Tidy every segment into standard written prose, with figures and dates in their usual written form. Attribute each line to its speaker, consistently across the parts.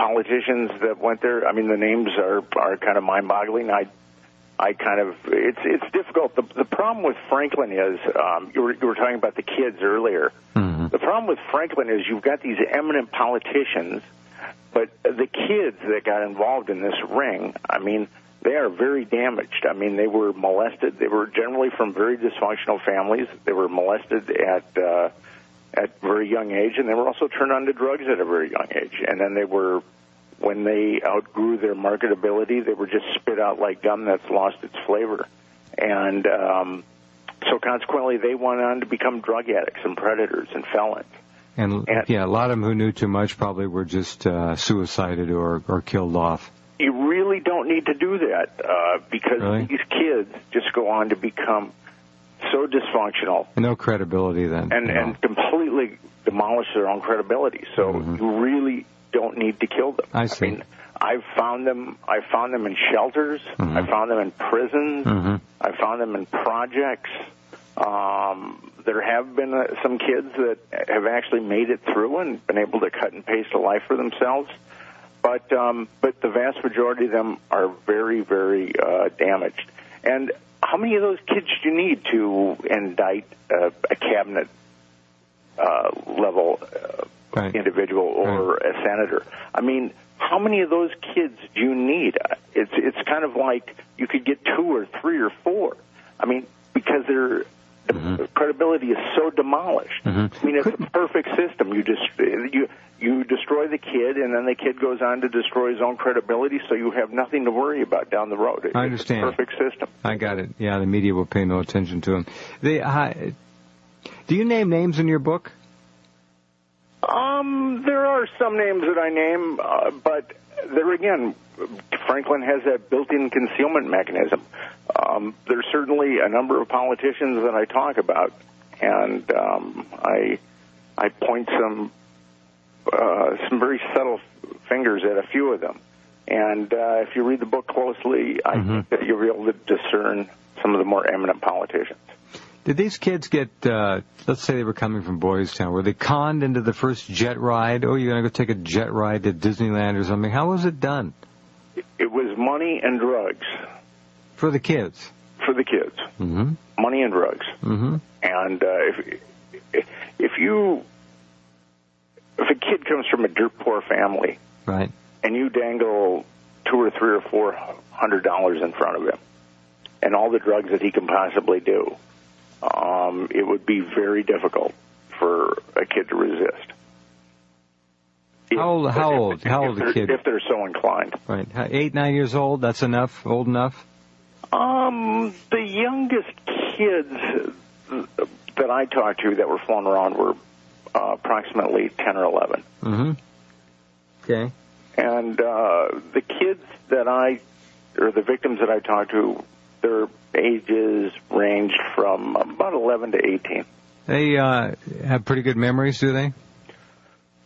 Speaker 1: politicians that went there. I mean, the names are kind of mind-boggling. It's difficult. The problem with Franklin is, you were talking about the kids earlier.
Speaker 2: Mm-hmm.
Speaker 1: The problem with Franklin is you've got these eminent politicians, but the kids that got involved in this ring, I mean, they are very damaged. I mean, they were molested. They were generally from very dysfunctional families. They were molested at very young age, and they were also turned on to drugs at a very young age. And then when they outgrew their marketability, they were just spit out like gum that's lost its flavor. And so consequently, they went on to become drug addicts and predators and felons.
Speaker 2: And a lot of them who knew too much probably were just suicided or killed off.
Speaker 1: You really don't need to do that because these kids just go on to become so dysfunctional.
Speaker 2: No credibility then.
Speaker 1: And completely demolish their own credibility. So you really don't need to kill them.
Speaker 2: I see.
Speaker 1: I mean, I found them in shelters.
Speaker 2: Mm-hmm.
Speaker 1: I found them in prisons.
Speaker 2: Mm-hmm.
Speaker 1: I found them in projects. There have been some kids that have actually made it through and been able to cut and paste a life for themselves. But the vast majority of them are very, very damaged. And how many of those kids do you need to indict a cabinet level individual or a senator? I mean, how many of those kids do you need? It's kind of like you could get 2 or 3 or 4. I mean, because their credibility is so demolished.
Speaker 2: Mm-hmm.
Speaker 1: I mean, it's a perfect system. You destroy the kid, and then the kid goes on to destroy his own credibility, so you have nothing to worry about down the road.
Speaker 2: I understand.
Speaker 1: It's a perfect system.
Speaker 2: I got it. Yeah, the media will pay no attention to him. Do you name names in your book?
Speaker 1: There are some names that I name, but there again, Franklin has that built-in concealment mechanism. There's certainly a number of politicians that I talk about, and I point some very subtle fingers at a few of them. And if you read the book closely, I think that you'll be able to discern some of the more eminent politicians.
Speaker 2: Did these kids get, let's say they were coming from Boys Town, were they conned into the first jet ride? Oh, you're going to go take a jet ride to Disneyland or something. How was it done?
Speaker 1: It was money and drugs.
Speaker 2: For the kids?
Speaker 1: For the kids.
Speaker 2: Mm-hmm.
Speaker 1: Money and drugs.
Speaker 2: Mm-hmm.
Speaker 1: And if a kid comes from a dirt poor family,
Speaker 2: right,
Speaker 1: and you dangle $200 or $300 or $400 in front of him, and all the drugs that he can possibly do, it would be very difficult for a kid to resist.
Speaker 2: How old a kid?
Speaker 1: If they're so inclined.
Speaker 2: Right, 8, 9 years old. That's enough. Old enough.
Speaker 1: The youngest kids that I talked to that were flown around were approximately 10 or 11.
Speaker 2: Mm-hmm. Okay.
Speaker 1: And the kids or the victims that I talked to, their ages ranged from about 11 to 18.
Speaker 2: They have pretty good memories, do they?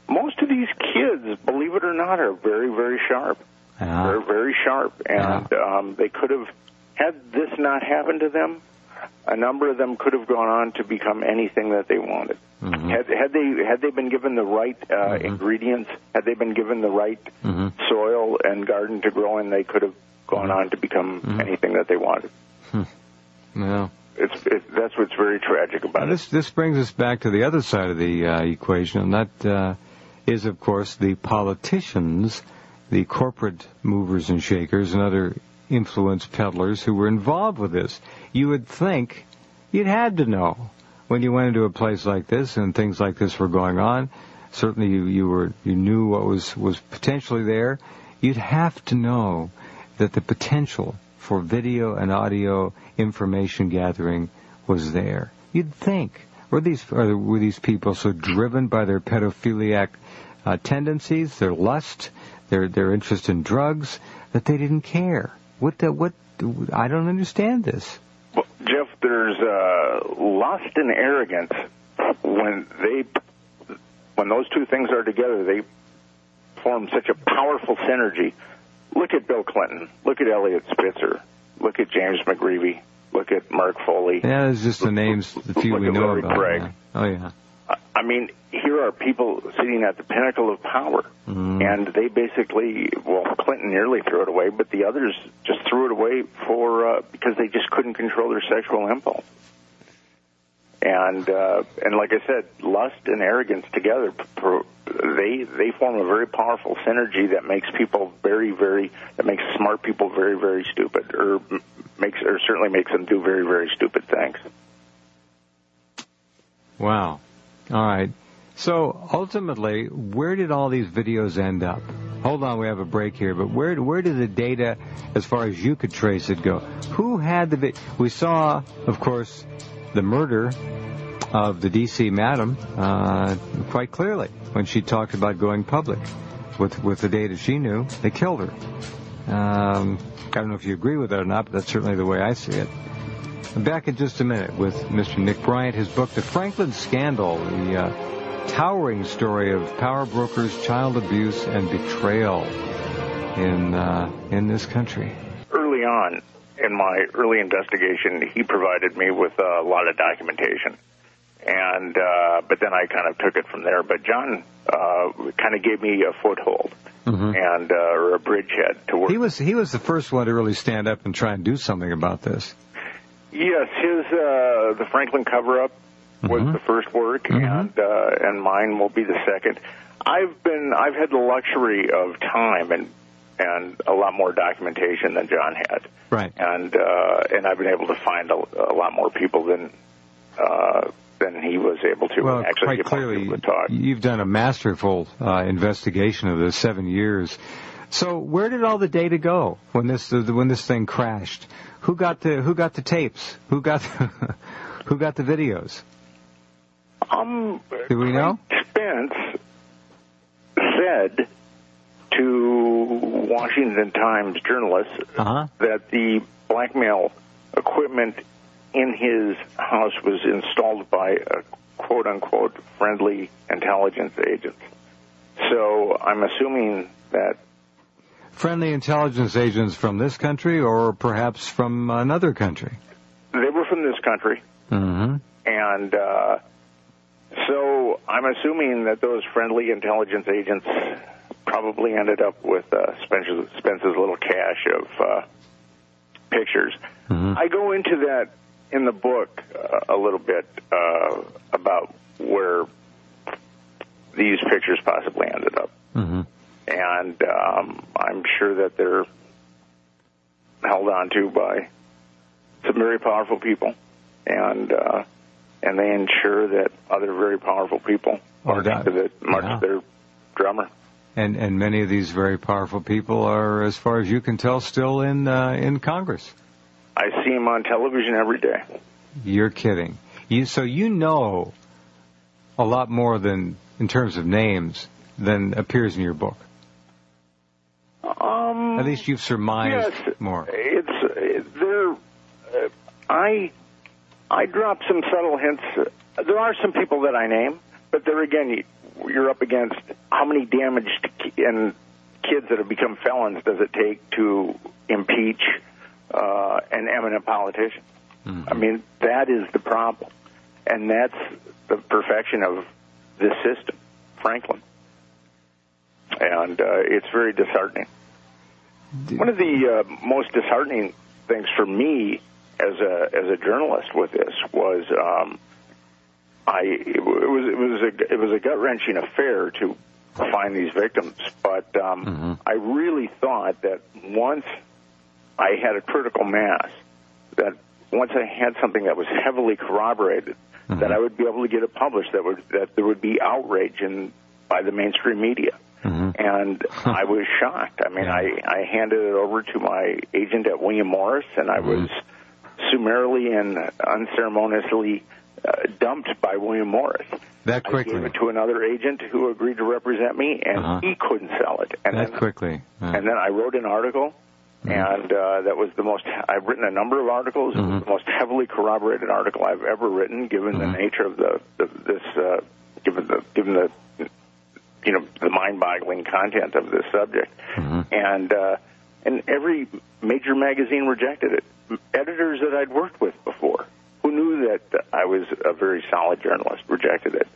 Speaker 1: Most of these kids, believe it or not, are very, very sharp. They're very sharp. And they could have, had this not happened to them, a number of them could have gone on to become anything that they wanted. Mm-hmm. Had they been given the right ingredients, had they been given the right soil and garden to grow in, they could have gone on to become anything that they wanted.
Speaker 2: Well,
Speaker 1: that's what's very tragic about it.
Speaker 2: This brings us back to the other side of the equation, and that is, of course, the politicians, the corporate movers and shakers, and other influence peddlers who were involved with this. You would think you'd had to know when you went into a place like this and things like this were going on. Certainly you knew what was potentially there. You'd have to know that the potential for video and audio information gathering was there. You'd think. Were these people so driven by their pedophiliac tendencies, their lust, their interest in drugs, that they didn't care? What? I don't understand this.
Speaker 1: Well, Jeff, there's lust and arrogance. When those two things are together, they form such a powerful synergy. Look at Bill Clinton. Look at Elliot Spitzer. Look at James McGreevey. Look at Mark Foley.
Speaker 2: Yeah, it's just the names, the few we know about.
Speaker 1: Craig.
Speaker 2: Yeah. Oh, yeah.
Speaker 1: I mean, here are people sitting at the pinnacle of power, and they basically, well, Clinton nearly threw it away, but the others just threw it away because they just couldn't control their sexual impulse. And like I said, lust and arrogance together, they form a very powerful synergy that makes people that makes smart people very, very stupid, or certainly makes them do very, very stupid things.
Speaker 2: Wow. All right. So ultimately, where did all these videos end up? Hold on, we have a break here, but where did the data, as far as you could trace it, go? Who had the video? We saw, of course, the murder of the D.C. madam quite clearly when she talked about going public with the data she knew. They killed her. I don't know if you agree with that or not, but that's certainly the way I see it. I'm back in just a minute with Mr. Nick Bryant, his book, The Franklin Scandal, the towering story of power brokers, child abuse, and betrayal in this country.
Speaker 1: Early on in my early investigation, he provided me with a lot of documentation, and but then I kind of took it from there. But John kind of gave me a foothold. And or a bridgehead to work.
Speaker 2: He was the first one to really stand up and try and do something about this.
Speaker 1: Yes, his the Franklin cover-up was the first work, and mine will be the second. I've had the luxury of time and a lot more documentation than John had.
Speaker 2: Right.
Speaker 1: And I've been able to find a lot more people than he was able to.
Speaker 2: Well,
Speaker 1: actually
Speaker 2: quite clearly, you've done a masterful investigation of the 7 years. So where did all the data go when this thing crashed? Who got the tapes? Who got the videos? Do we know?
Speaker 1: Spence said to Washington Times journalists that the blackmail equipment in his house was installed by a quote-unquote friendly intelligence agent. So I'm assuming that
Speaker 2: friendly intelligence agents from this country or perhaps from another country?
Speaker 1: They were from this country. And so I'm assuming that those friendly intelligence agents probably ended up with Spence's little cache of pictures. I go into that in the book a little bit about where these pictures possibly ended up. And I'm sure that they're held on to by some very powerful people, and they ensure that other very powerful people march their drummer.
Speaker 2: And many of these very powerful people are, as far as you can tell, still in Congress.
Speaker 1: I see them on television every day.
Speaker 2: You're kidding. So you know a lot more than, in terms of names, than appears in your book. At least you've surmised more. I drop some subtle hints. There are some people that I name, but there again, you're up against how many damaged kids that have become felons does it take to impeach an eminent politician? I mean, that is the problem, and that's the perfection of this system, Franklin. And it's very disheartening. One of the most disheartening things for me as a journalist with this was it was a gut-wrenching affair to find these victims, but I really thought that once I had a critical mass, that once I had something that was heavily corroborated, that I would be able to get it published, that there would be outrage by the mainstream media. And I was shocked. I mean, I handed it over to my agent at William Morris, and I was summarily and unceremoniously dumped by William Morris. That quickly.
Speaker 1: I gave it to another agent who agreed to represent me, and he couldn't sell it. And
Speaker 2: that quickly.
Speaker 1: And then I wrote an article, and that was the most. I've written a number of articles. It was the most heavily corroborated article I've ever written, given the nature of given the the mind-boggling content of this subject. And every major magazine rejected it. Editors that I'd worked with before, who knew that I was a very solid journalist, rejected it.